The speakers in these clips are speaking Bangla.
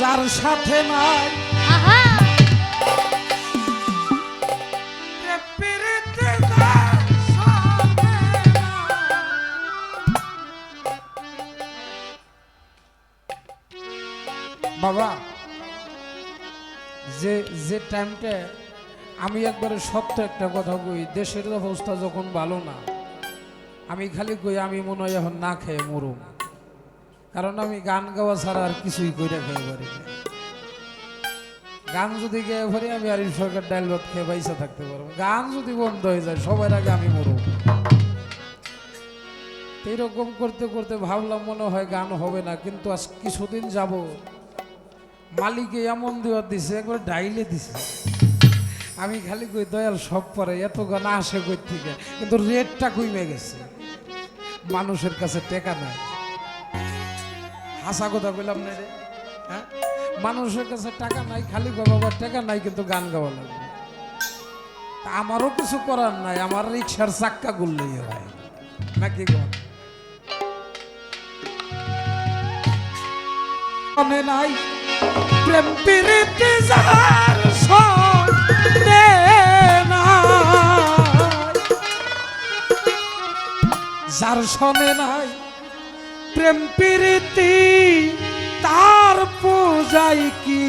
যার সাথে নাই আহা প্রীতি যার সাথে নাই। বাবা যে যে টাইমটা আমি একবারে সত্য একটা কথা কই, দেশের অবস্থা যখন ভালো না, আমি খালি কই আমি মনে হয় এখন না খেয়ে মরুম, কারণ আমি গান গাওয়া ছাড়া আর কিছুই কইরা খেয়ে পারি না। গান যদি গেয়ে পারি আমি আর সরকার ডাইল ভাত খেয়ে বাইসা থাকতে পারবো, গান যদি বন্ধ হয়ে যায় সবার আগে আমি মরুম। এইরকম করতে করতে ভাবলাম মনে হয় গান হবে না, কিন্তু আজ কিছুদিন যাব মালিকে এমন দেওয়ার দিছে একবার ডাইলে দিছে। আমি খালি কই দয়াল সব পরে এত গান আসে কই থেকে, কিন্তু রেটটা কমে গেছে, মানুষের কাছে টেকা নাই। হাসা কথা কইলাম না রে, হ্যাঁ মানুষের কাছে টাকা নাই, খালি বাবা টাকা নাই কিন্তু গান গাওয়া লাগবে। আমারও কিছু করার নাই, আমার রিক্সার চাক্কা গুললেই হয় নাকি গান মনে নাই প্রেম প্রীতি যার সাথে নাই, যার সনে নাই প্রেম প্রীতি তার পূজাই কি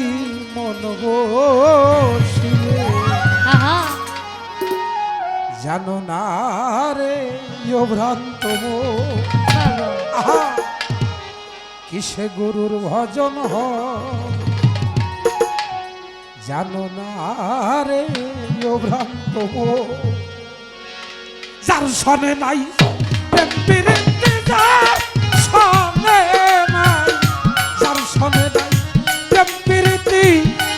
মন বসিয়ে। আহা জানো না রে ভ্রান্ত বাবা আহা কিসে গুরুর ভজন হয়, জানো না রে ভ্রান্ত যার সনে নাই প্রেম প্রীতি যার সনে নাই, যার সনে নাই প্রেম প্রীতি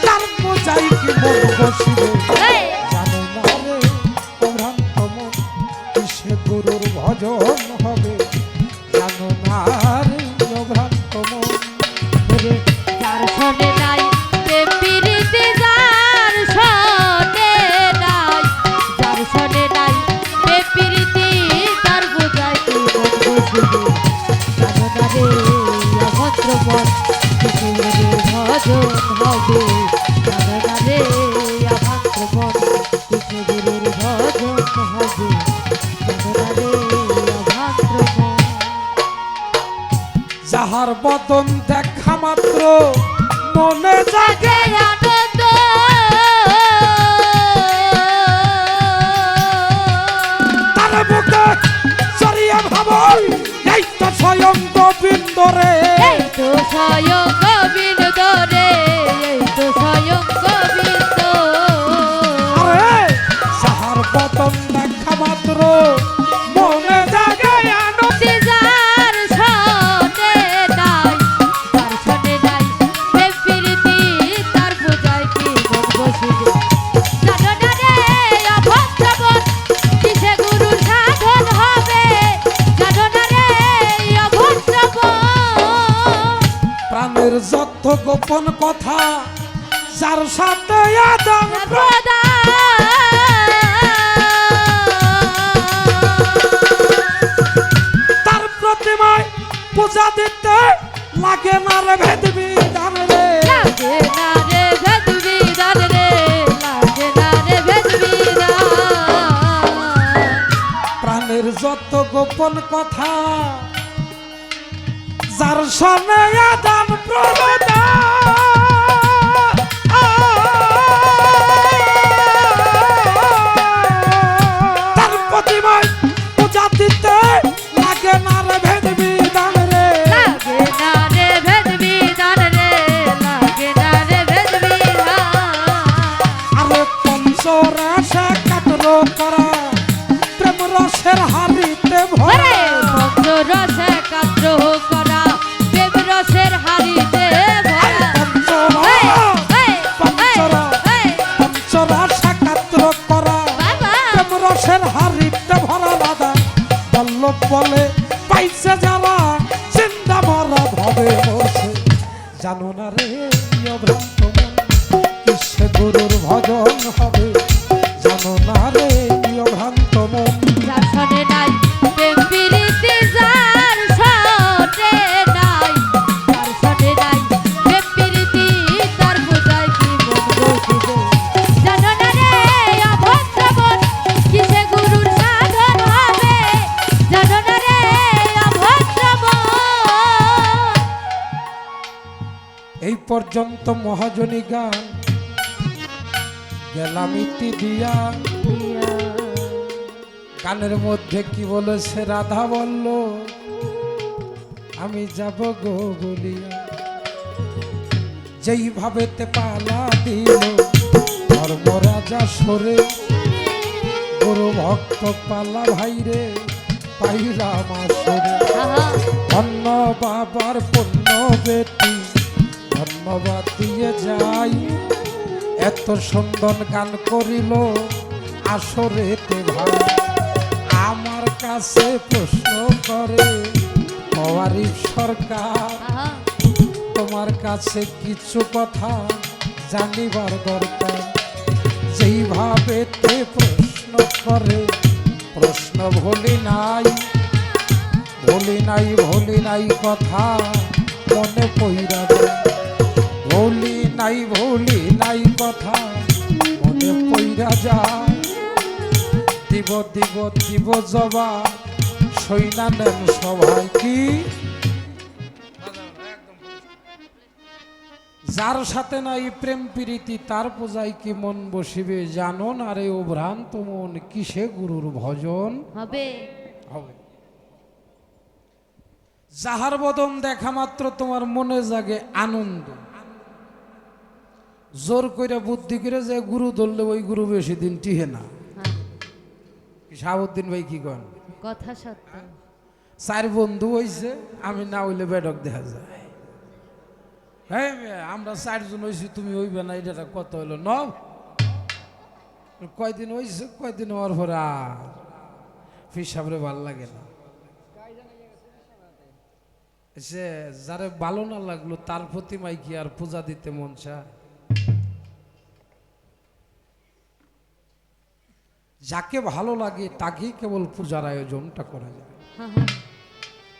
তার পূজাই কি মন বসিবে। এই জানো না রে ভ্রান্ত মন কিসে গুরুর ভজন হবে, জানো না রে ভ্রান্ত মন রে। যার সনে নাই প্রেম প্রীতি যার সনে নাই, যার সনে নাই প্রেম প্রীতি তার বোঝায় কি মন বসিবে। জানো না রে অভদ্র মন কিসের ভজন হবে, জানো না রে অভদ্র মন কিসের ভজন হবে, জানো না রে অভদ্র মন। যাহার বদন দেখা মাত্র মনে জাগে আনন্দ তার বুকে চড়িয়া ভাবই এই তো স্বয়ং গোবিন্দ রে। এই তো স্বয়ং গোবিন্দ রে, এই তো স্বয়ং গোবিন্দ। আরে যাহার বদন দেখা মাত্র মনে জাগে আনন্দ, যার সনে নাই, যার সনে নাই প্রেম প্রীতি তার বোঝায় কি মন বসিবে। জানো না রে অভদ্র মন কিসে গুরুর সাধন হবে, জানো না রে অভদ্র মন। প্রাণের যত গোপন কথা যার সাথে আদান তার প্রতিমায় পূজা দিতে লাগে না রে ভেদ বিধান রে। লাগে না রে ভেদ বিধান রে, লাগে না রে ভেদ বিধান। প্রাণের যত গোপন কথা যার সনে আদান তার প্রতিমায় পূজা দিতে লাগে না রে ভেদ বিধান রে। লাগে না রে ভেদ বিধান রে, লাগে না রে ভেদ বিধান। আরে পঞ্চরাশা কাতর করা প্রেম রসের হারিতে ভরে, পঞ্চ রসে কাদ্র করা প্রেম রসের হারিতে ভরা। পঞ্চরাশা কাতর করা বাবা প্রেম রসের হারিতে ভরা দাদা বল্লভ বলে পাইছে যারা চিন্তা মরা ভাবে বসে। জানো না রে ভ্রান্ত মন কিসে গুরুর ভজন হবে, জানো না রে ভ্রান্ত মন। যার সনে নাই প্রেম প্রীতি যার সনে নাই, যার সনে নাই প্রেম প্রীতি এই পর্যন্ত মহাজনী গান গেলাম ইতি দিয়া। গানের মধ্যে কি বলেছে রাধা বলল আমি যাব গো বলিয়া। যেইভাবে তে পালা দিল ধর্মরাজা সরে, গুরু ভক্ত পালা ভাইরে পাইলাম আসরে। ধন্য বাবার পুণ্য বেটি ধন্যবাদ দিয়ে যাই, এত সুন্দর গান করিল আসরেতে ভাই। আমার কাছে প্রশ্ন করে আরিফ সরকার, তোমার কাছে কিছু কথা জানিবার দরকার। যেইভাবে তে প্রশ্ন করে প্রশ্ন ভুলি নাই, ভুলি নাই, ভুলি নাই কথা মনে পইরা যায়। ভুলি নাই, ভুলি নাই কথা মনে পইরা যায়। দিব দিব দিব জবাব সইনা নেন সবাই। কি যার সাথে নাই প্রেম প্রীতি তার পূজায় কি মন বসিবে, জানো না রে ও ভ্রান্ত মন কিসে গুরুর ভজন হবে হবে। যাহার বদন দেখা মাত্র তোমার মনে জাগে আনন্দ, জোর করে বুদ্ধি করে যে গুরু ধরলে ওই গুরু বেশি দিন টিহে না। শাহাবুদ্দিন ভাই কি কন? কথা সত্য। চার বন্ধু হইছে, আমি না হইলে বেডক দেখা যায়। হ্যাঁ আমরা চারজন হয়েছি, তুমি হইবে না, এটা কত হইলো ন? কয়দিন হয়েছে, কয়দিন হওয়ার পর আর ফিসাবরে ভাল লাগে না। সে যারে ভালো না লাগলো তার প্রতি মাই কি আর পূজা দিতে মন চায়? যাকে ভালো লাগে তাকেই কেবল পূজার আয়োজনটা করা যায়।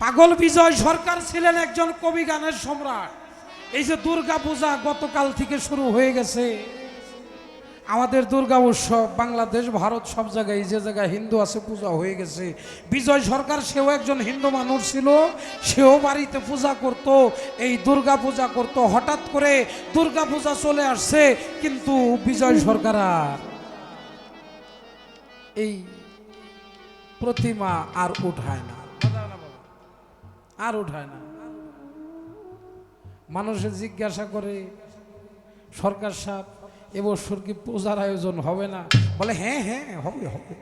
পাগল বিজয় সরকার ছিলেন একজন কবি গানের সম্রাট। এই যে দুর্গা পূজা গতকাল থেকে শুরু হয়ে গেছে, আমাদের দুর্গা উৎসব বাংলাদেশ ভারত সব জায়গায় যে জায়গায় হিন্দু আছে পূজা হয়ে গেছে। বিজয় সরকার সেও একজন হিন্দু মানুষ ছিল, সেও বাড়িতে পূজা করত, এই দুর্গা পূজা করত। হঠাৎ করে দুর্গা পূজা চলে আসছে, কিন্তু বিজয় সরকার আর এই প্রতিমা আর উঠায় না, আর উঠায় না। মানুষে জিজ্ঞাসা করে সরকার সাহেব এবছর কি পূজার আয়োজন হবে না? বলে হ্যাঁ হ্যাঁ হবে হবে,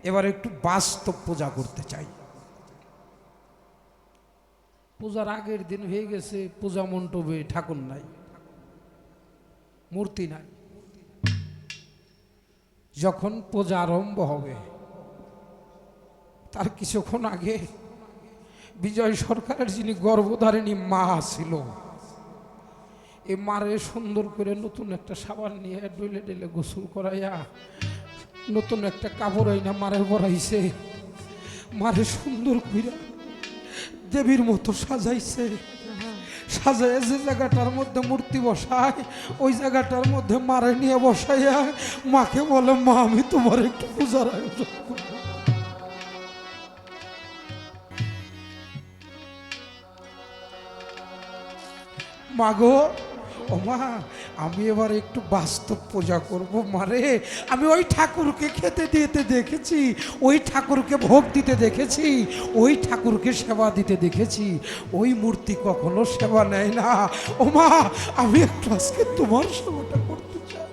এবার একটু বাস্তব পূজা করতে চাই। পূজার আগের দিন হয়ে গেছে, পূজা মণ্ডপে ঠাকুর নাই, মূর্তি নাই। যখন পূজা আরম্ভ হবে তার কিছুক্ষণ আগে বিজয় সরকারের যিনি গর্ভধারিণী মা ছিল, এই মারে সুন্দর করে নতুন একটা সাবান নিয়ে ডলে ডলে গোসল করাইয়া নতুন একটা কাপড় আইনা মারে পরাইছে। মারে সুন্দর করে দেবীর মতো সাজাইছে। সাজায় যে জায়গাটার মধ্যে মূর্তি বসায় ওই জায়গাটার মধ্যে মারে নিয়ে বসাইয়া মাকে বলে মা আমি তোমার একটু পূজার আয়োজন করব। মাগো ও মা আমি এবার একটু বাস্তব পূজা করব। মারে আমি ওই ঠাকুরকে খেতে দিতে দেখেছি, ওই ঠাকুরকে ভোগ দিতে দেখেছি, ওই ঠাকুরকে সেবা দিতে দেখেছি, ওই মূর্তি কখনো সেবা নেয় না। ও মা আমি একটু আজকে তোমার সেবাটা করতে চাই।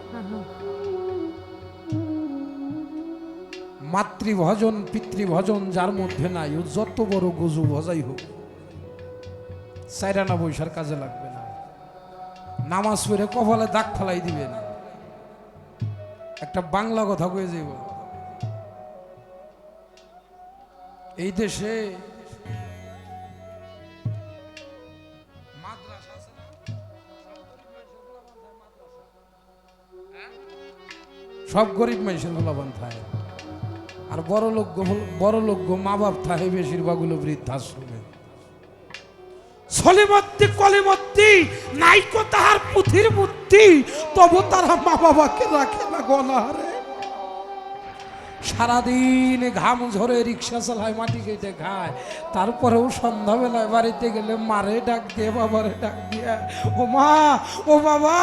মাতৃভজন পিতৃভজন যার মধ্যে নাই, ও যত বড় গজু ভজাই হোক সাইরানা বৈশার কাজে লাগবে না। নামাজ পড়ে কপালে দাগ ফেলাই দিবেন। একটা বাংলা কথা কয়ে যাইব, এই দেশে সব গরিব মানুষের গোলাবান থাকে, আর বড় লোক মা বাপ থাকে বেশিরভাগ হলো বৃদ্ধাশ্রমে। সলিমত্তি কলিমত্তি নাইকো তাহার পুথির বুদ্ধি, তবু তারা মা বাবাকে রাখে না গণহারে। সারাদিন ঘাম ঝরে রিক্সা চালায়, মাটি কেটে খায়, তারপরেও সন্ধ্যাবেলায় বাড়িতে গেলে মারে ডাক দিয়ে, বাবারে ডাক দিয়ে, ও মা, ও বাবা,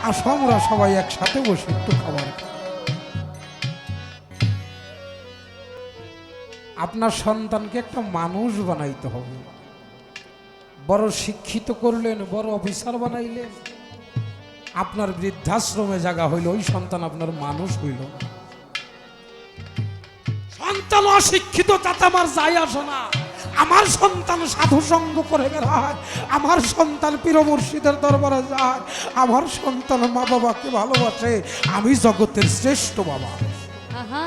আসো আমরা সবাই একসাথে বসে একটু খাবার খাই। আপনার সন্তানকে একটা মানুষ বানাইতে হবে। বড় শিক্ষিত করলেন, বড় অফিসার বানাইলেন, আপনার বৃদ্ধাশ্রমে জায়গা হইল, ওই সন্তান আপনার মানুষ হইল না। সন্তান অশিক্ষিত তাতে আমার যায় আসে না। আমার সন্তান সাধু সঙ্গ করে বেড়ায়, আমার সন্তান পীর মুর্শিদের দরবারে যায়, আমার সন্তান মা বাবাকে ভালোবাসে, আমি জগতের শ্রেষ্ঠ বাবা। আহা,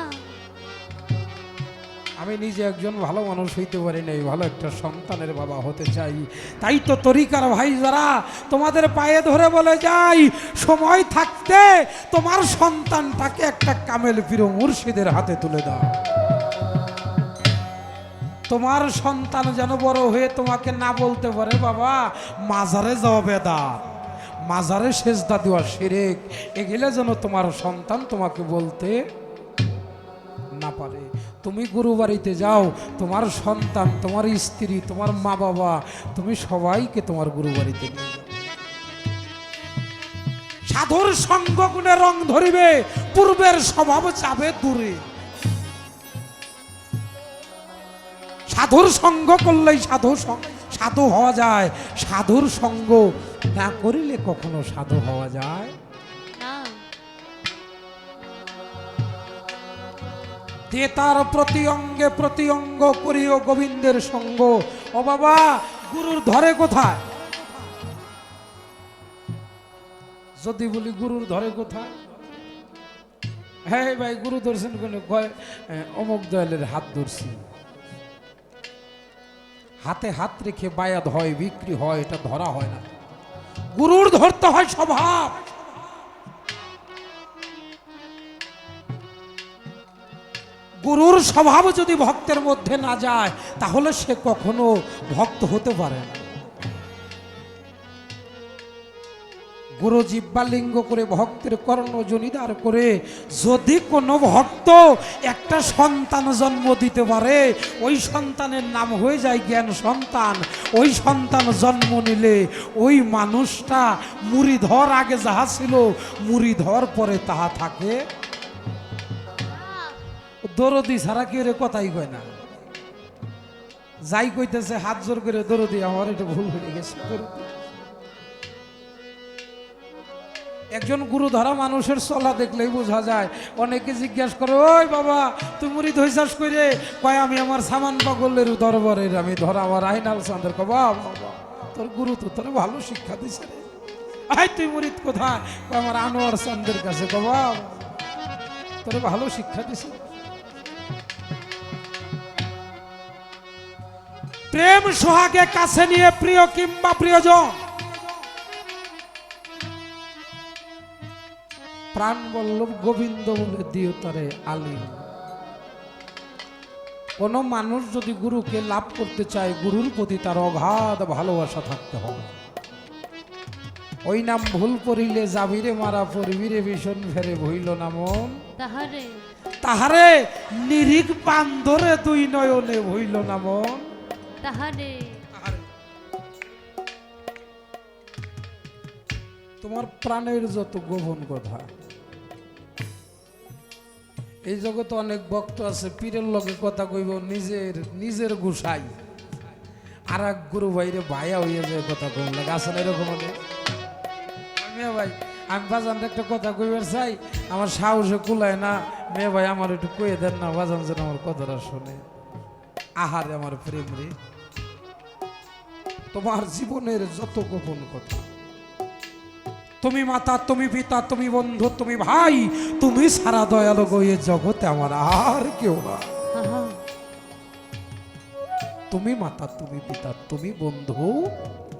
আমি নিজে একজন ভালো মানুষ হইতে পারি নাই, ভালো একটা সন্তানের বাবা হতে চাই। তাই তো তরিকার ভাই যারা তোমাদের পায়ে ধরে বলে যাই, সময় থাকতে তোমার সন্তানটাকে একটা কামেল পীর মুর্শিদের হাতে তুলে দাও। তোমার সন্তান যেন বড় হয়ে তোমাকে না বলতে পারে, বাবা মাজারে যাওয়া বেদাত, মাজারে সেজদা দেওয়া শিরক, এগুলো যেন তোমার সন্তান তোমাকে বলতে না পারে। তুমি গুরু বাড়িতে যাও, তোমার সন্তান, তোমার স্ত্রী, তোমার মা বাবা, তুমি সবাইকে তোমার গুরু বাড়িতে নিয়ে যাও। সাধুর সঙ্গ গুণে রং ধরিবে, পূর্বের স্বভাব যাবে দূরে। সাধুর সঙ্গ করলেই সাধু হওয়া যায়, সাধুর সঙ্গ না করিলে কখনো সাধু হওয়া যায় না। যে তার প্রতি অঙ্গে প্রতি অঙ্গ করিও গোবিন্দের সঙ্গ। ও বাবা, গুরুর ধরে কোথায়? যদি বলি গুরুর ধরে কোথায়, হ্যাঁ ভাই গুরু ধরছেন কোন, অমুক দয়ালের হাত ধরছি। হাতে হাত রেখে বায়াত হয়, বিক্রি হয়, এটা ধরা হয় না। গুরুর ধরতে হয় স্বভাব। গুরুর স্বভাব যদি ভক্তের মধ্যে না যায়, তাহলে সে কখনো ভক্ত হতে পারে না। গুরু জিহ্বা লিঙ্গ করে ভক্তের কর্ণ জনিদার করে যদি কোনো ভক্ত একটা সন্তান জন্ম দিতে পারে, ওই সন্তানের নাম হয়ে যায় জ্ঞান সন্তান। ওই সন্তান জন্ম নিলে ওই মানুষটা মুড়িধর আগে যাহা ছিল, মুড়িধর পরে তাহা থাকে। দরদি ছাড়া কেউ রে কথাই কয় না। যাই কইতেছে হাত জোর করে, দরদি আমার এটা ভুল হয়ে গেছে। একজন গুরু ধরা মানুষের চলা দেখলেই বোঝা যায়। অনেকে জিজ্ঞাসা করে, ওই বাবা তুই মুড়ি ধৈসাস করে, কয় আমি আমার সামান পাগলের দরবারের, আমি ধরা আমার আইনাল চাঁদের। বাবা তোর গুরু তো তোর ভালো শিক্ষা দিছে রে। আই তুই মুড়িদ কোথায়? কয় আমার আনোয়ার চাঁদের কাছে। বাবা তোর ভালো শিক্ষা দিছে। প্রেম সোহাগে কাছে নিয়ে প্রিয় কিংবা প্রিয়জন, প্রাণ বল্লভ গোবিন্দ বলে দিও তারে আলিম। কোন মানুষ যদি গুরুকে লাভ করতে চায়, গুরুর প্রতি তার অগাধ ভালোবাসা থাকতে হবে। ওই নাম ভুল পড়িলে যাবিরে মারা, পড়বিরে ভীষণ ফেরে ভইল না মন, তাহারে তাহারে নিরিখ বান্ধরে দুই নয়নে ভইল না মন। তাহারে তোমার প্রাণের যত গোপন কথা, এই জগতে অনেক ভক্ত আছে, পীরের লগে কথা কইব নিজের গুসাই, আর এক গুরু ভাইরে ভাইয়া হইয়া যায় কথা কম লাগে। আসলে এরকম মেয়ে ভাই, আমি বাজান একটা কথা কইবার চাই, আমার সাহসে কুলায় না। মেয়ে ভাই আমার একটু কয়ে দেন না, বাজান যেন আমার কথাটা শোনে। আহারে আমার প্রেম রে, তোমার জীবনের যত গোপন কথা, তুমি মাতা, তুমি পিতা, তুমি বন্ধু, তুমি ভাই, তুমি সারা দয়ালু গো এ জগতে আমার আর কেউ না। আহা, তুমি মাতা, তুমি পিতা, তুমি বন্ধু,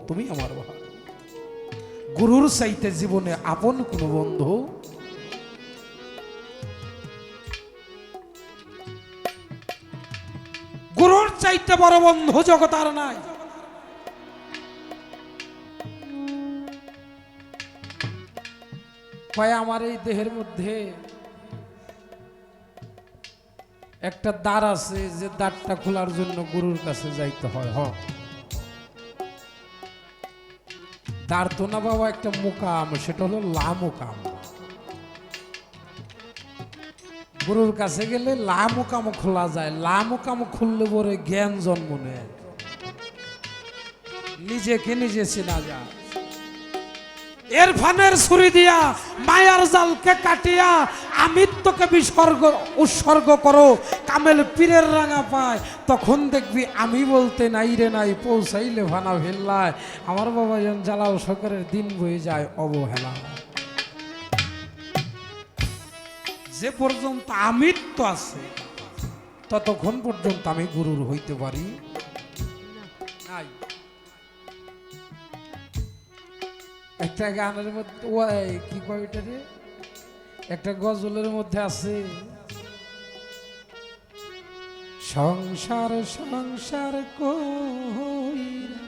তুমি আমার ভাই। গুরুর চাইতে জীবনে আপন কোন বন্ধু, গুরুর চাইতে বড় বন্ধু জগৎ আর নাই। কয় আমার এই দেহের মধ্যে একটা দ্বার আছে যে দ্বারটা খোলার জন্য গুরুর কাছে যাইতে হয়। দ্বার তো না বাবা, একটা মুকাম, সেটা হলো লা মুকাম। গুরুর কাছে গেলে লা মুকাম খোলা যায়। লা মুকাম খুললে পরে জ্ঞান জন্ম নেয়, নিজেকে নিজে চেনা যায়। এরফানের ছুরি দিয়া মায়ার জালকে কাটিয়া আমিত্বকে উৎসর্গ করো, কামেল পীরের রাঙা পায়, তখন দেখবি আমি বলতে নাই রে নাই, পৌঁছাইলে ভানা ভেল্লায়। আমার বাবা যেন জালাল সরকারের দিন বয়ে যায় অবহেলা। যে পর্যন্ত আমিত্ব আছে ততক্ষণ পর্যন্ত আমি গুরুর হইতে পারি নাই। একটা গানের মধ্যে ওই কি কয় ওইটা রে, একটা গজলের মধ্যে আছে, সংসার সংসার কইরা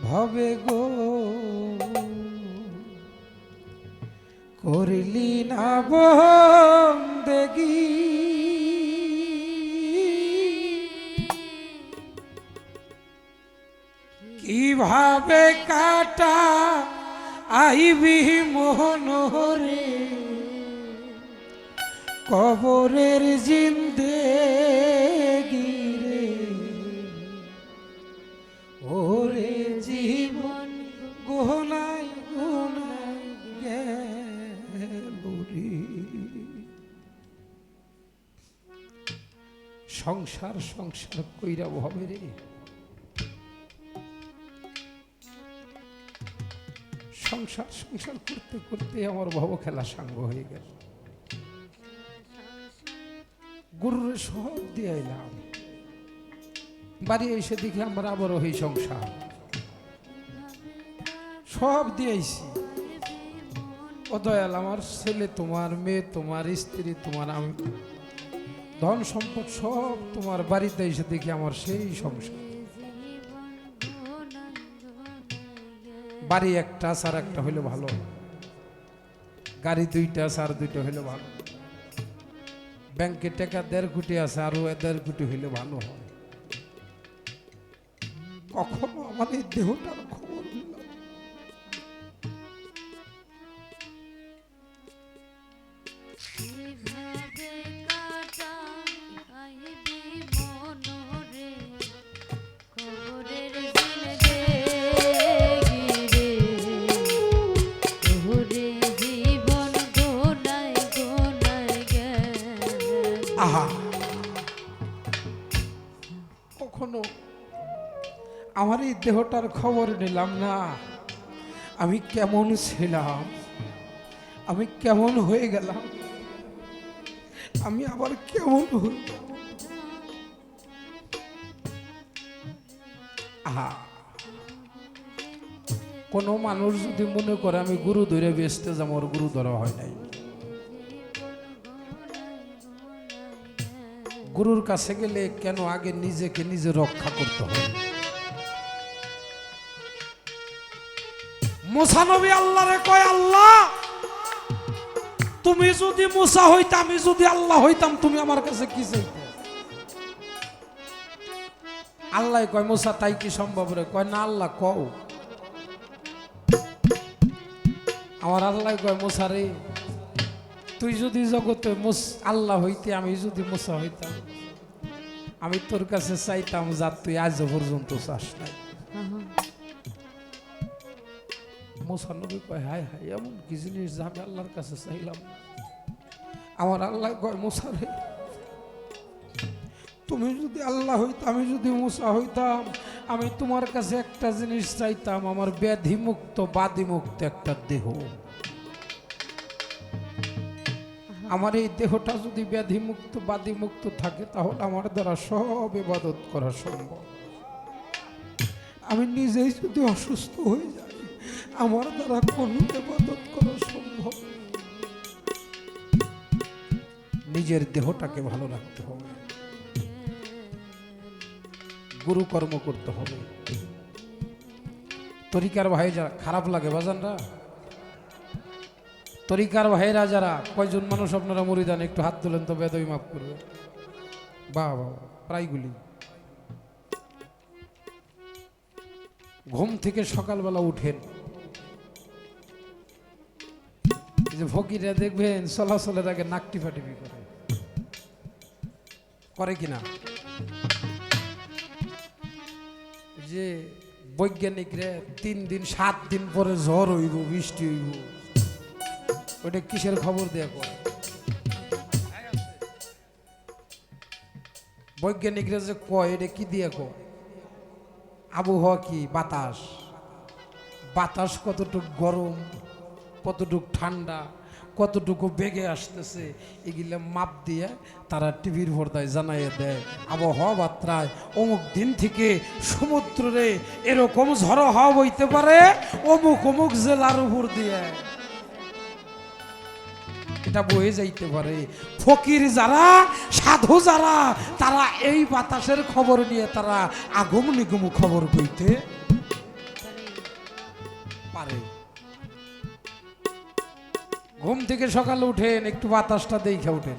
ভবে গো করলি না বন্দেগী, কিভাবে কাটা আইবি মোহনরে কবরের জিন্দেগি রে, ওরে জীবন গোনাই গোনাই গেলুরি। সংসার সংসার কইরা ভবে রে, সংসার সংসার করতে করতে আমার ভব খেলা সাঙ্গ হয়ে গেল। গুরুর সব দিয়ে এলাম, বাড়ি এসে দেখি আমার আবারও এই সংসার সব দিয়েছি। ও দয়াল, আমার ছেলে তোমার, মেয়ে তোমার, স্ত্রী তোমার, আমি ধন সম্পদ সব তোমার, বাড়িতে এসে দেখি আমার সেই সংসার। বাড়ি একটা সার একটা হইলে ভালো, গাড়ি দুইটা সার দুইটা হইলে ভালো, ব্যাংকে টাকা 1.5 কোটি আছে, আরো 1.5 কোটি হইলে ভালো হয়। কখনো আমার এই দেহটার খবর নিলাম। আহা, কখনো আমার এই দেহটার খবর নিলাম না, আমি কেমন ছিলাম, আমি কেমন হয়ে গেলাম, আমি আবার কেমন হই। আহা, কোনো মানুষ যদি মনে করে আমি গুরু ধরে বেসতে যাবো, আমার গুরু ধরা হয় নাই। গুরুর কাছে গেলে কেন আগে নিজেকে নিজে রক্ষা করতে হয়। মুসা নবী আল্লাহরে কয়, আল্লাহ তুমি যদি মুসা হইতাম, আমি যদি আল্লাহ হইতাম, তুমি আমার কাছে কি চাইতে? আল্লাহ কয়, মুসা তাই কি সম্ভব রে? কয় না, আল্লাহ কও। আমার আল্লাহ কয়, মুসা রে, তুই যদি জগতে আল্লাহ হইতে, আমি যদি মুসা হইতাম, আমি তোর কাছে চাইতাম যা তুই আজ পর্যন্ত চাস নাই। মুসা নবী কয়, হায় হায়, এমন কি জিনিস যা আমি আল্লাহর কাছে চাইলাম? আমার আল্লাহ কয়, মুসা রে, তুমি যদি আল্লাহ হইতাম, আমি যদি মুসা হইতাম, আমি তোমার কাছে একটা জিনিস চাইতাম, আমার ব্যাধিমুক্ত বাদিমুক্ত একটা দেহ। আমার এই দেহটা যদি ব্যাধিমুক্ত বাদিমুক্ত থাকে, তাহলে আমার দ্বারা সব ইবাদত করা সম্ভব। আমি নিজেই যদি অসুস্থ হয়ে যাই, আমার দ্বারা কোন ইবাদত করা সম্ভব? নিজের দেহটাকে ভালো রাখতে হবে, গুরু কর্ম করতে হবে। তরিকার ভাই যারা, খারাপ লাগে বাজানরা, তরিকার ভাইরা যারা, কয়জন মানুষ আপনারা মুরিদান একটু হাত তুলেন তো, বেদবি মাফ করবে। বাহ বাহ, প্রায়গুলি। ঘুম থেকে সকালবেলা উঠেন, এই যে ফকিরা দেখবেন চলাচলের আগে নাক টিপাটিপি করে, করে কিনা? যে বৈজ্ঞানিকরা 3 দিন 7 দিন পরে ঝড় হইব, বৃষ্টি হইব, ওটা কিসের খবর দেয়া করে? বৈজ্ঞানিকরা যে কয়, এটা কি দিয়ে কয়? আবহাওয়া কি? বাতাস। বাতাস কতটুকু গরম, কতটুকু ঠান্ডা, কতটুকু বেগে আসতেছে, এগুলো মাপ দিয়ে তারা টিভির পর্দায় জানাইয়ে দেয়। আবহাওয়া বার্তায় অমুক দিন থেকে সমুদ্রে এরকম ঝড়ো হাওয়া বইতে পারে অমুক অমুক জেলার উপর দিয়ে, এটা বয়ে যাইতে পারে। ফকির যারা, সাধু যারা, তারা এই বাতাসের খবর নিয়ে তারা আগুম নিগুম খবর কইতে পারে। ঘুম থেকে সকালে উঠেন, একটু বাতাসটা দেখে উঠেন।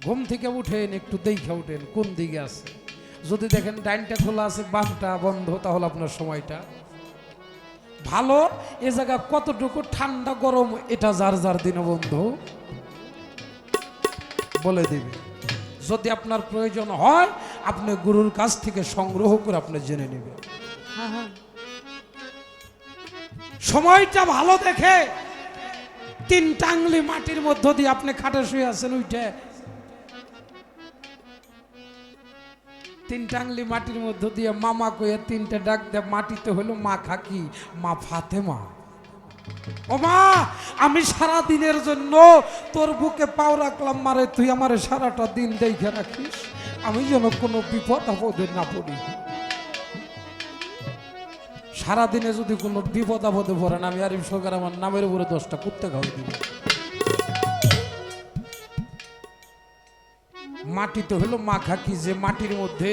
ঘুম থেকে উঠেন, একটু দেখে উঠেন কোন দিকে আছে। যদি দেখেন ডাইনটা খোলা আছে, বামটা বন্ধ, তাহলে আপনার সময়টা ভালো। এ জায়গা কতটুকু ঠান্ডা গরম, এটা যার যার দীনবন্ধু বলে দিবে। যদি আপনার প্রয়োজন হয়, আপনি গুরুর কাছ থেকে সংগ্রহ করে আপনি জেনে নেবেন। সময়টা ভালো দেখে 3 টাংলি মাটির মধ্য দিয়ে আপনি খাটে শুয়ে আছেন, উঠে 3 টাংলি মাটির মধ্য দিয়ে মামা কয়ে 3টে ডাক দেয়, মাটিতে হলো মা খাকি, মা ফাতেমা। ও মা, আমি সারা দিনের জন্য তোর বুকে পাও রাখলাম মারে, তুই আমারে সারাটা দিন দেখে রাখিস, আমি যেন কোনো বিপদ আপদে না পড়ি। সারাদিনে যদি কোনো বিপদ আপদে পড়েন, আমি আরিফ সরকার আমার নামের উপরে 10টা কুত্তে খাওয়াই দিব। মাটিতে হলো মা খাকি, যে মাটির মধ্যে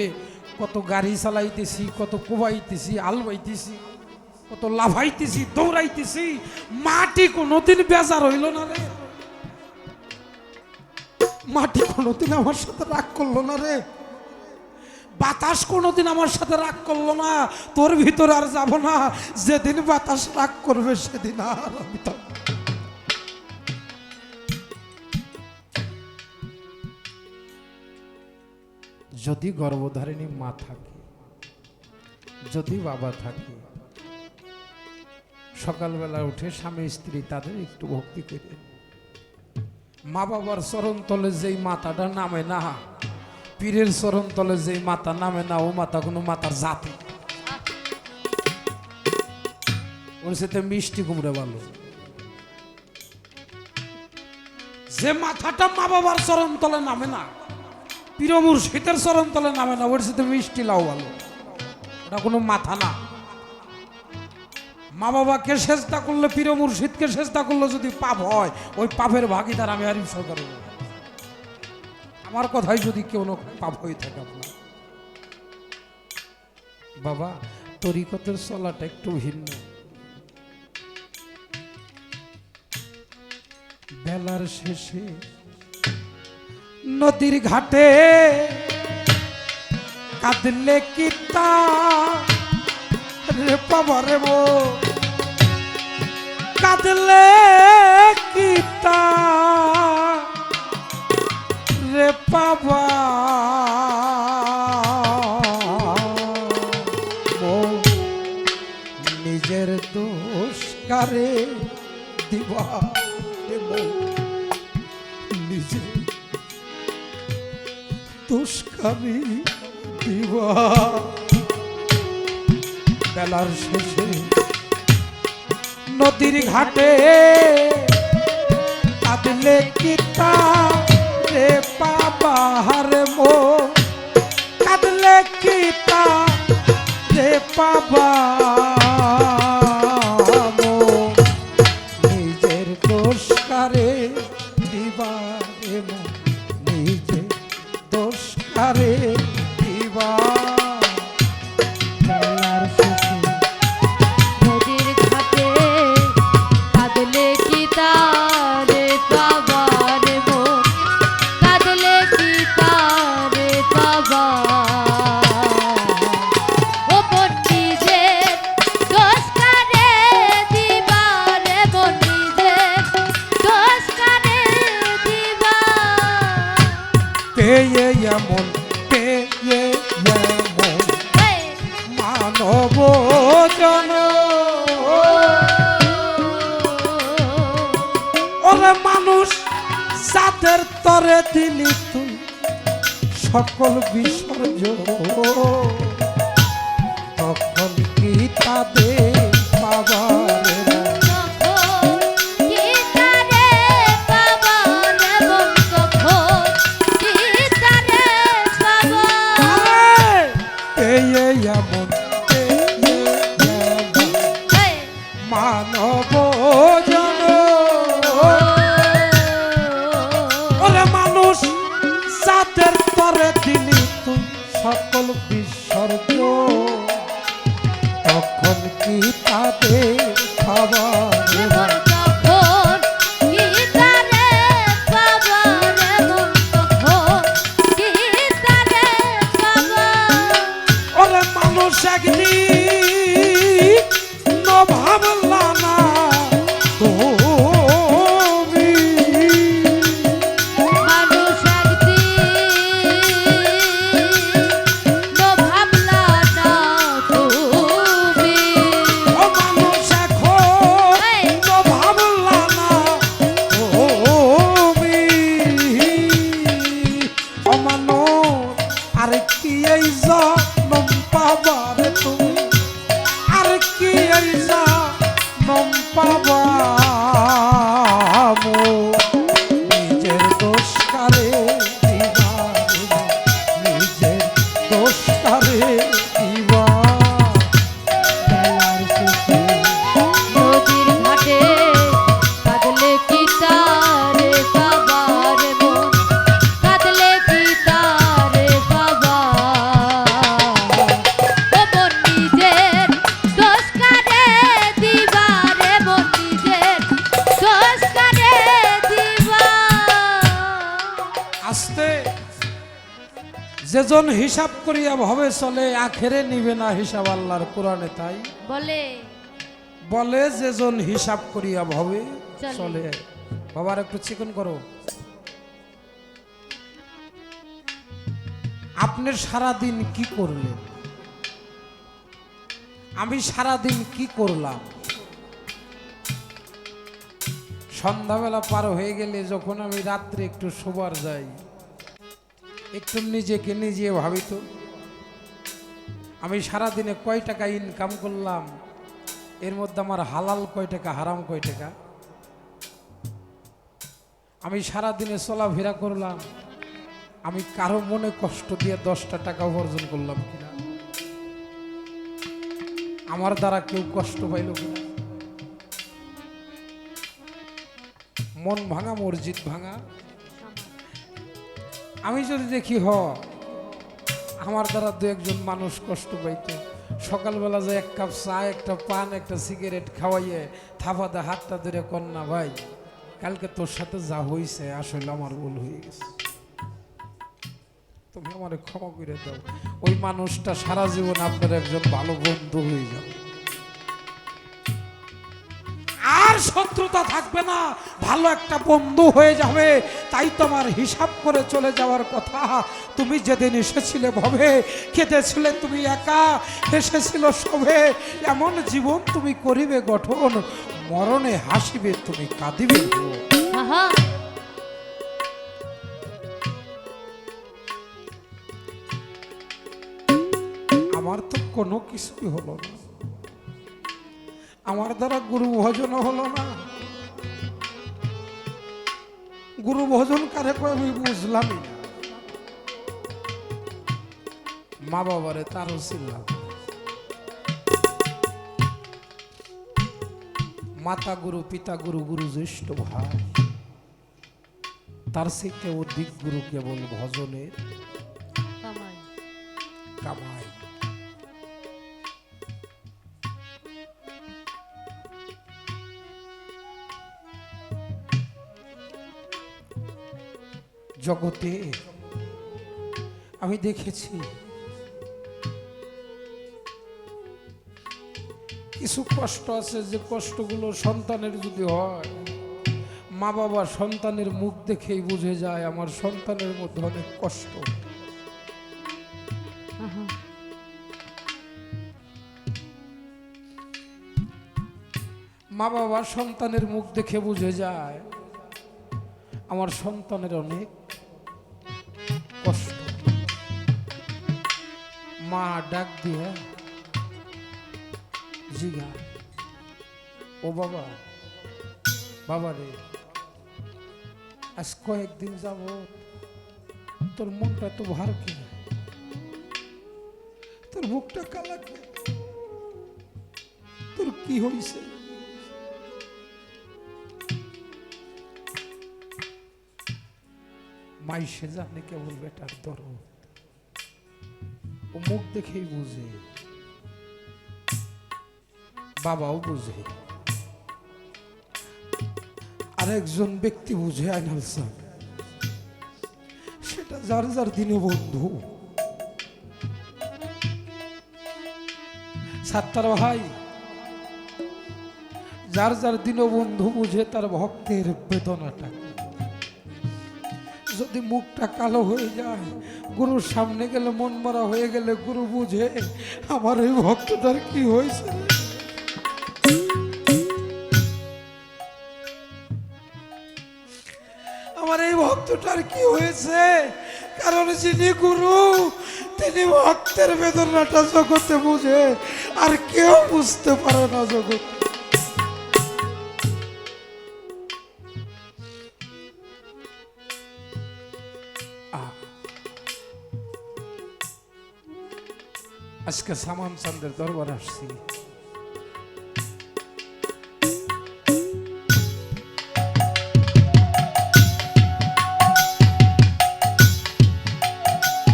কত গাড়ি চালাইতেছি, কত কোবাইতেছি, আলবাইতেছি, কত লাফাইতেছি, দৌড়াইতেছি, মাটি কোনোদিন বেজার হইল না রে। মাটি কোনোদিন আমার সাথে রাগ করলো না রে। বাতাস কোনোদিন আমার সাথে রাগ করলো না। তোর ভিতরে আর যাব না, যেদিন বাতাস রাগ করবে সেদিন আর আমি তো। যদি গর্ভধারিণী মা থাকে, যদি বাবা থাকে, সকালবেলা উঠে স্বামী স্ত্রী তাদের একটু ভক্তি করে। মা বাবার চরণ তলে যেই মাথাটা নামে না, পীরের চরণ তলে যেই মাথা নামে না, ও মাথা কোনো মাথার জাতি। ওর সাথে মিষ্টি কুমড়ে ভালো। যে মাথাটা মা বাবার চরণ তলে নামে না, পীর মুর্শিদের চরণ তলে নামে না, ওর সাথে মিষ্টি লাউ ভালো। ওটা কোনো মাথা না। মা বাবাকে সেজদা করলে, পীর মুর্শিদকে সেজদা করলে যদি পাপ হয়, ওই পাপের ভাগিদার আমি আরিফ সরকার। আমার কথাই যদি কেউ পাপ হয়ে থাকে আপনার, বাবা তরিকতের চলাটা একটু ভিন্ন। বেলার শেষে নদীর ঘাটে কাঁদলে কিতা রে পাবারে মো, কাঁদলে কিতা রে পাবা মো, নিজের দোষ কারে দিবা রে মো, নিজের দোষ কারে দিবা। বেলার শেষে নদীর ঘাটে কাঁদলে কিতা রে পাবার মো, কাঁদলে কিতা রে পাবা মো, নিজের দোষ কারে দিবা রে মো, নিজের দোষ কারে দিবা। নদীর ঘাটে কাঁদলে কি তারে পাবার মন, এমন পেয়ে এমন এই, মানব জন ওরে মানুষ যাদের তরে দিলি তুই সকল বিসর্জন তখন কি তাদের পাবার তখন কি তারে পাবা রে মন, তখন কি তারে পাবা। পেয়ে এমন পেয়ে এমন এই, মানব জন ওরে মানুষ যাদের তরে দিলি তুই সকল বিসর্জন তখন কি তাদের খাবার রে মন, তখন কি তারে পাবা রে মন, তখন কি তারে পাবা। ওরে মানুষ একদিন ভাবলা না তুমি মানুষ একদিন ভাবলা না তুমি। ও মানুষ এখন এই, ভাবলা না তুমি ও মানুষ আর কি এই জন্ম পাবার তুমি আর কি এই জন্ম পাবা নিজের দোষ কারে দিবা নিজের দোষ কারে দিবা বেলার শেষে নদীর ঘাটে কাঁদলে কি তারে পাবা রে মন, কাঁদলে কি তারে পাবা। ও মন নিজের দোষ কারে দিবা রে মন, নিজের দোষ কারে দিবা। আস্তে যেজন হিসাব করিয়া ভাবে চলে আখেরে নিবে না হিসাব আল্লাহর কোরআনে তাই বলে বলে যেজন হিসাব করিয়া ভাবে চলে। চলে বাবার একটু চিকন করো আপনি সারা দিন কি করলেন আমি সারা দিন কি করলাম সন্ধ্যাবেলা পার হয়ে গেলে যখন আমি রাত্রে একটু শোবার যাই একটু নিজেকে নিজে ভাবি তো আমি সারা দিনে কয় টাকা ইনকাম করলাম এর মধ্যে আমার হালাল কয় টাকা হারাম কয় টাকা আমি সারা দিনে চলাফেরা করলাম আমি কারো মনে কষ্ট দিয়ে 10টা টাকা উপার্জন করলাম কিনা আমার দ্বারা কেউ কষ্ট পাইল কিনা মন ভাঙা মসজিদ ভাঙা আমি যদি দেখি আমার দ্বারা দু একজন মানুষ কষ্ট পাইতো সকালবেলা যে এক কাপ চা একটা পান একটা সিগারেট খাওয়াইয়ে থাপাতে হাতটা ধরে কন্যা ভাই কালকে তোর সাথে যা হয়েছে আসলে আমার ভুল হয়ে গেছে তুমি আমার ক্ষমা করে দাও ওই মানুষটা সারা জীবন আপনার একজন ভালো বন্ধু হয়ে যাবে আর শত্রুতা থাকবে না ভালো একটা বন্ধু হয়ে যাবে তাই তোমার হিসাব করে চলে যাওয়ার কথা তুমি যেদিন এসেছিলে ভবে কেঁদেছিলে তুমি একা এসেছিল সবে এমন জীবন তুমি করিবে গঠন মরণে হাসিবে তুমি কাঁদিবে আহা, আমার তো কোনো কিছুই হলো না আমার দ্বারা গুরু ভজন হলো না গুরু ভজন কারে কয় আমি বুঝলামই না মা বাবারে তারও ছিলাম মাতা গুরু পিতা গুরু গুরু জ্যেষ্ঠ ভাই তার থেকে অধিক গুরু কেবল ভজনের কামাই। কামাই জগতে আমি দেখেছি কিছু কষ্ট আছে যে কষ্টগুলো সন্তানের যদি হয় মা বাবা সন্তানের মুখ দেখেই বুঝে যায় আমার সন্তানের মধ্যে অনেক কষ্ট মা বাবা সন্তানের মুখ দেখে বুঝে যায় আমার সন্তানের অনেক কষ্ট। মা ডাক দিয়ে জিগা, ও বাবা, বাবা রে, আজ কয়েকদিন যাব তোর মনটা তো ভার কি, তোর মুখটা কালা কে, তোর কি হয়েছে? মাই সে জানে কেবল বেটার দরদ, ও মুখ দেখেই বুঝে, বাবাও বুঝে, আরেকজন ব্যক্তি বুঝে আইনাল স্যার, সেটা যার যার দিনে বন্ধু। সাত্তার ভাই, যার যার দিনে বন্ধু বুঝে তার ভক্তের বেদনাটা। যদি মুখটা কালো হয়ে যায়, গুরুর সামনে গেলে মন মরা হয়ে গেলে গুরু বুঝে আমার এই ভক্তটার কি হয়েছে। আমার এই ভক্তটার কি হয়েছে, কারণ যিনি গুরু তিনি ভক্তের বেদনাটা জগতে বুঝে, আর কেউ বুঝতে পারে না জগৎ। আজকে সামান চাঁদের দরবার আসছি,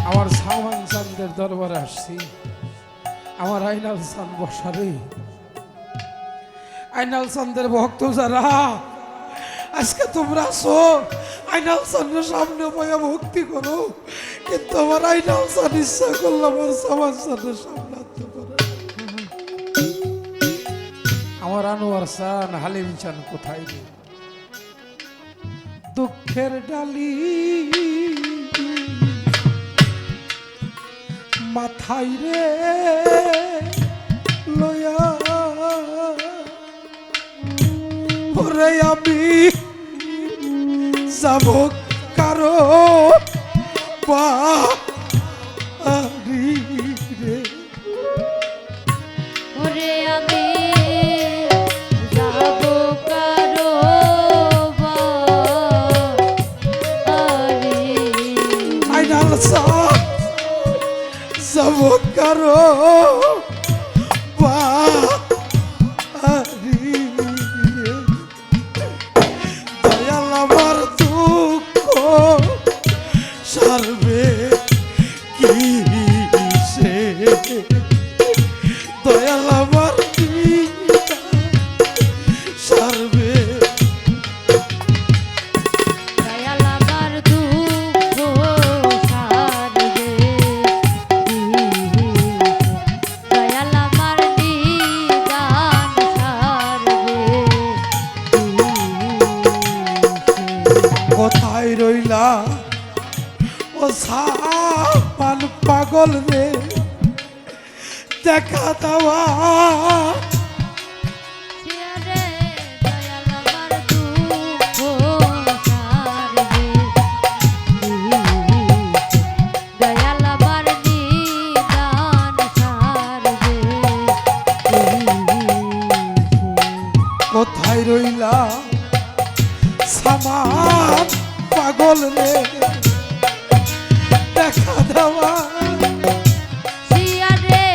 আমার সামান চাঁদের দরবার আসছি, আমার আইনাল চাঁদ বসারে, আইনাল চাঁদের ভক্ত যারা আজকে তোমরা আসো, আইনাল চাঁদের সামনে বইয়া ভক্তি করো, কিন্তু আমার আইনাল চাঁদ ইচ্ছা করলাম আমার সামান চাঁদের সামনে আনতে পারে। আমার আনোয়ার চান, হালিম চান কোথায় রে? দুঃখের ডালি মাথায় রে লয়া, ওরে আমি যাব কারো বাড়ি রে, ওরে আমি যাব কারো বাড়ি, আইনাল চাঁদ যাব কারো বাড়ি রে, দয়াল আমার দুঃখ সারবে কি সে, দয়াল আমার সারবে। দয়াল আমার দুঃখ সারবে, দয়াল আমার নিদান সারবে। কোথায় রইলা ও সামান পাগল রে, দেখা দেওয়া রে দয়াল আমার দুঃখ সারবে, দয়াল আমার নিদান সারবে। কোথায় রইলা সামান পাগল রে, দেখা দেওয়া রে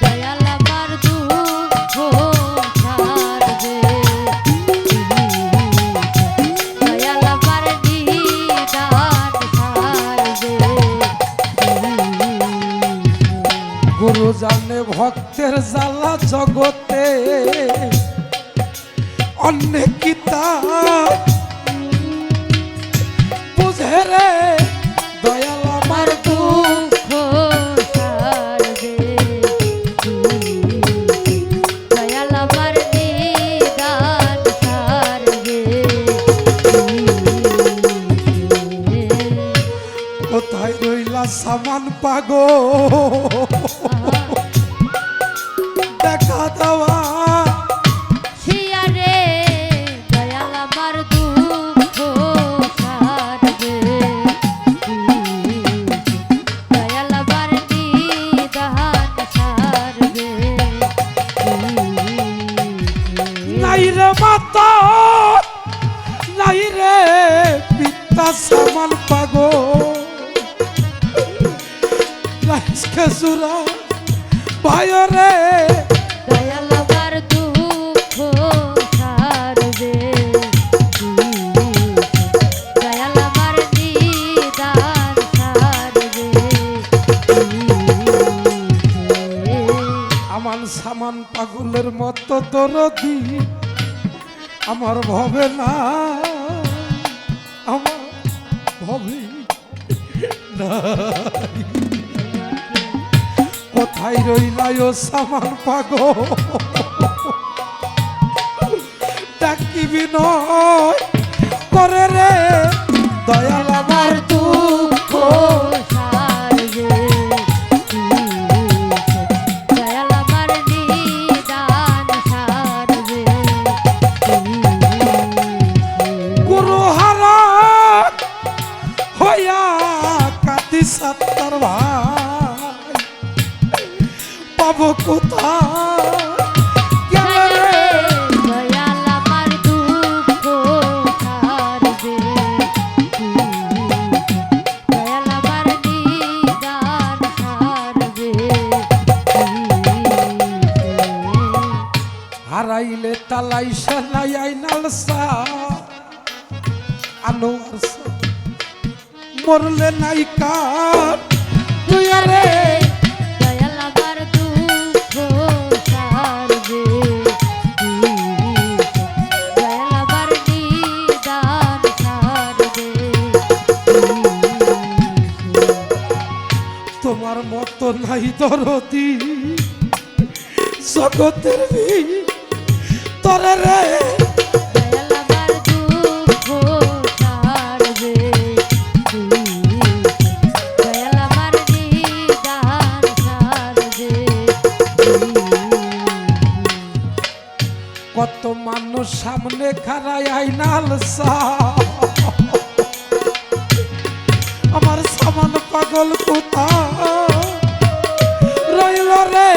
দয়াল আমার দুঃখ সারবে, দয়াল আমার নিদান সারবে। গুরু জানে ভক্তের জ্বালা জগতে অনেক কিতা বুঝে রে, দয়াল আমার দুঃখ সারবে, দয়াল আমার নিদান সারবে। কোথায় রইলা সামান পাগল, দেখা দেওয়া নাই রে মাতা নাই রে পিতা সামান পাগো রাইসকে সুরা ভাই রে দয়াল আমার দুঃখ সারবে দয়াল আমার নিদান সারবে আমার সামান পাগলের মতো দরদি আমার ভবে না আমার ভবে নাই। কোথায় রইলাই ও সামান পাগল ডাকিবি নয় করে রে দয়াল আমার দুঃখ সারবে দয়াল আমার নিদান সারবে গুরুহারা হইয়া কাতি সত্তর ভাই পাবো কোথায় গেলে রে দয়াল আমার দুঃখ সারবে দয়াল আমার নিদান সারবে হারাইলে তালাই সালাই আইনাল সা আনোয়ার সা মরলে নাই কার তুই রে দয়াল আমার দুঃখ সারবে দয়াল আমার নিদান সারবে তোমার মতো নাই দরদি জগতের তরে রে দয়াল আমার দুঃখ সারবে দয়াল আমার নিদান সারবে কত মানুষ সামনে খাড়াই আইনাল সা আমার সামান পাগল কোথায় রইল রে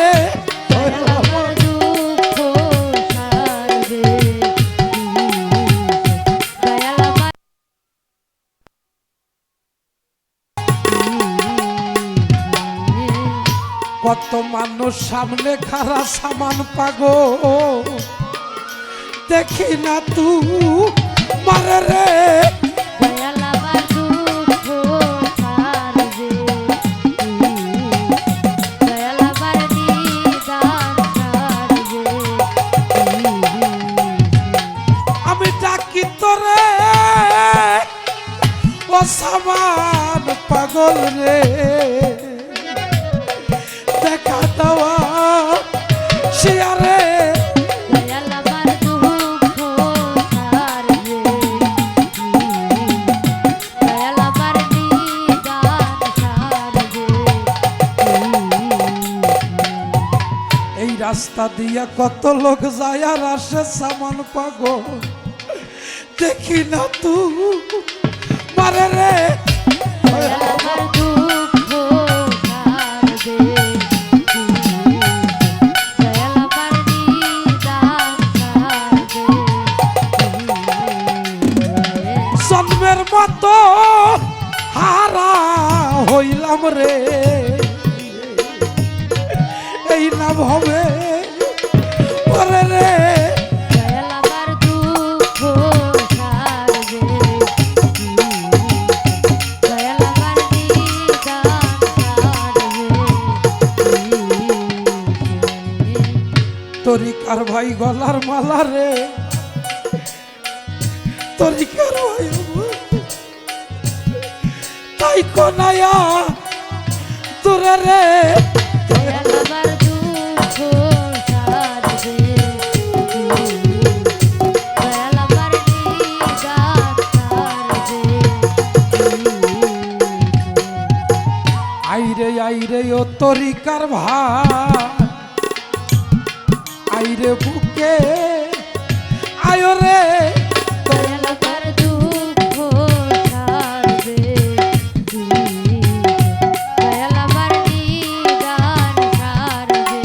দয়াল আমার দুঃখ সারবে দয়াল আমার কত মানুষ সামনে খাড়া সামান পাগো দেখি না তু মারে রে দয়াল আমার দুঃখ সারবে দয়াল আমার নিদান সারবে আমি ডাকি তোরে ও সামান পাগল রে দেখা দেওয়া শিয়ারে দয়াল আমার দুঃখ সারবে দয়াল আমার নিদান সারবে এই রাস্তা দিয়া কত লোক যায় আর আসে সামান পাগল দেখি না তু মারে রে দয়াল আমার দুঃখ সারবে দয়াল আমার নিদান সারবে জন্মের মতো হারা হইলাম রে এই নাম হবে পরে রে দয়াল আমার দুঃখ সারবে দয়াল আমার নিদান সারবে তরিকার ভাই গলার মালা রে তরিকার ভাই আমার। তাই কোনায়া তোরে রে দয়াল আমার দুঃখ সারবে দয়াল আমার নিদান সারবে আইরে ও তরিকার ভাই আইরে বুকে আয় রে দয়াল আমার দুঃখ সারবে দয়াল আমার নিদান সারবে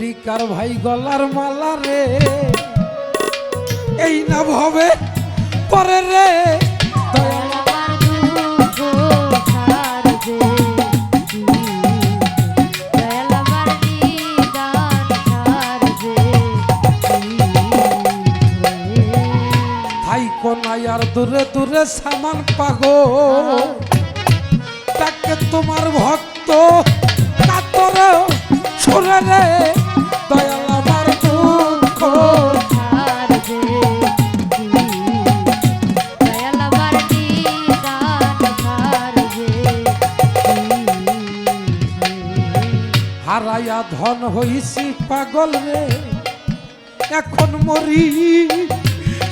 তরিকার ভাই গলার মালা রে এই না ভবে পরে রে দয়াল আমার দুঃখ ছাড়বে দয়াল আমার নিদান ছাড়বে ভাই কোনায় আর দূরে দূরে সামান পাগো তাকে তোমার ভক্ত কাতরে সুরে রে দয়াল আমার দুঃখ ছাড়বে দয়াল আমার নিদান ছাড়বে হারাইয়া ধন হইছি পাগল রে এখন মরি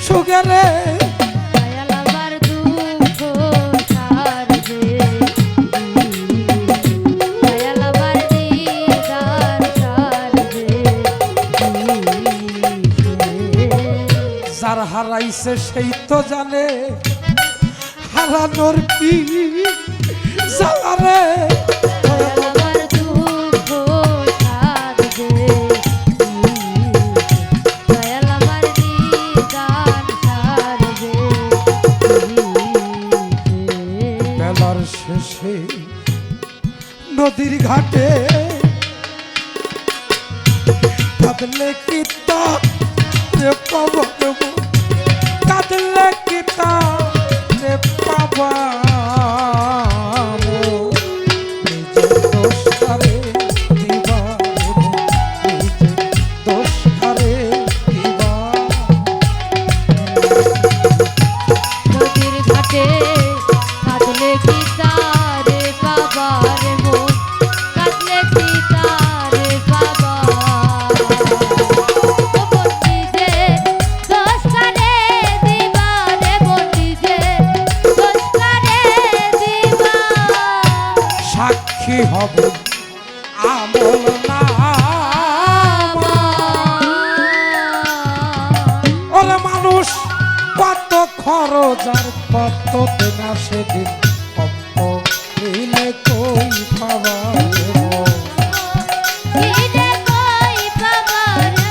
সুগে রে দয়াল আমার দুঃখ ছাড়বে দয়াল আমার নিদান ছাড়বে যার হারাইছে সেই তো জানে হারানোর কি জ্বালা রে দয়াল আমার দুঃখ ছাড়বে দয়াল আমার নিদান ছাড়বে বেলার শেষে নদীর ঘাটে কাঁদলে কিতা রে পাবা কাঁদলে কিতা রে পাবা নিজের দোষ করে দিবা নিজের দোষ করে দিবা নদীর ঘাটে কাঁদলে কি তারে বাবার মন কাঁদলে কি তারে বাবা ও বন্দি যে দোষ করে দিবা রে বন্দি যে দোষ করে দিবা সাক্ষী হবে আমল না ওরে মানুষ কত খরচ আর কত দেনা সেদিন কত দিলে কই পাবা কিরে কই বাবা রে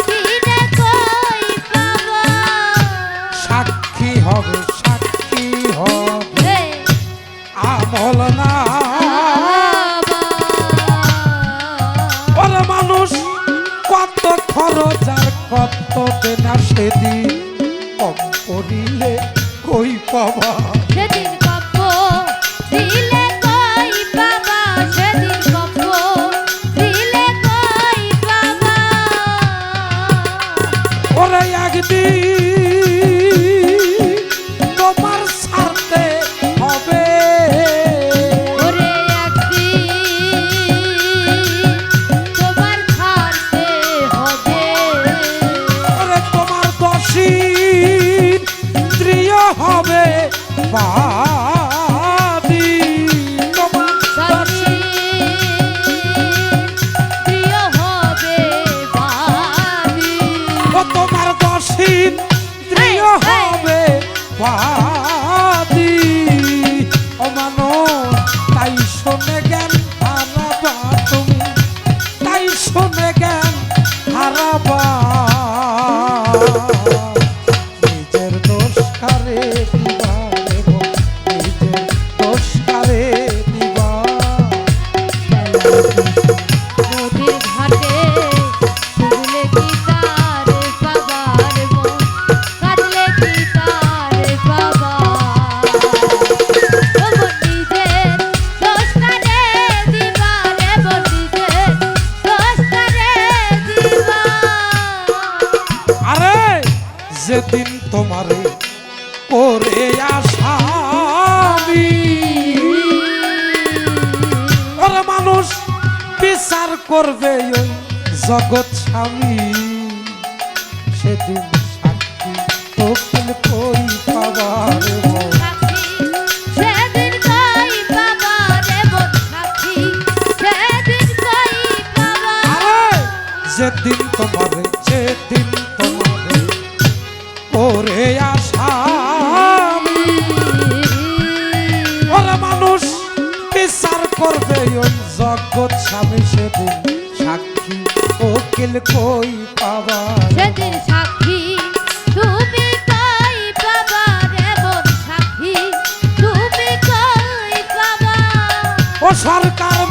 কিরে কই বাবা সাক্ষী হবে আমল না ওরে মানুষ কত খরচ আর কত দেনা সেদিন কম করিলে কই পাবা সেদিন কপ্প দিলে কই বাবা সেদিন কপ্প দিলে কই বাবা ওরে একদিন তোমার ছাড়তে হবে ওরে একদিন তোমার ছাড়তে হবে ওরে তোমার দোষীর প্রিয় হবে বাদী তোমার সাথী প্রিয় হবে বাদী ও তোমার দোষীর প্রিয় হবে বাদী ও মানো তাই শোনে জ্ঞান হারাবা তুমি তাই শোনে জ্ঞান হারাবা নিজের দোষ কারে দিবা রে গো, নিজের দোষ কারে দিবা নদীর ঘাটে শুনলে কি তারে বাবার মন কাঁদলে কি তারে বাবা ও বন্দি যে দোষ করে দিবা রে বন্দি যে দোষ করে দিবা আরে যেদিন তোমারে করে আসামি ওরে মানুষ বিচার করবে ওই জগৎ স্বামী সেদিন সাক্ষী তোকিল কই পাবার সাক্ষী সেদিন কই বাবা রে বোন সাক্ষী সেদিন কই বাবা যেদিন তোমারে করে আসামি ওরে মানুষ বিচার করবে ওই জগৎ স্বামী সেদিন সাক্ষী ওকিল কই পাবা সেদিন সাক্ষী তুমি কই পাবা রে মন সাক্ষী তুমি কই পাবা ও সরকার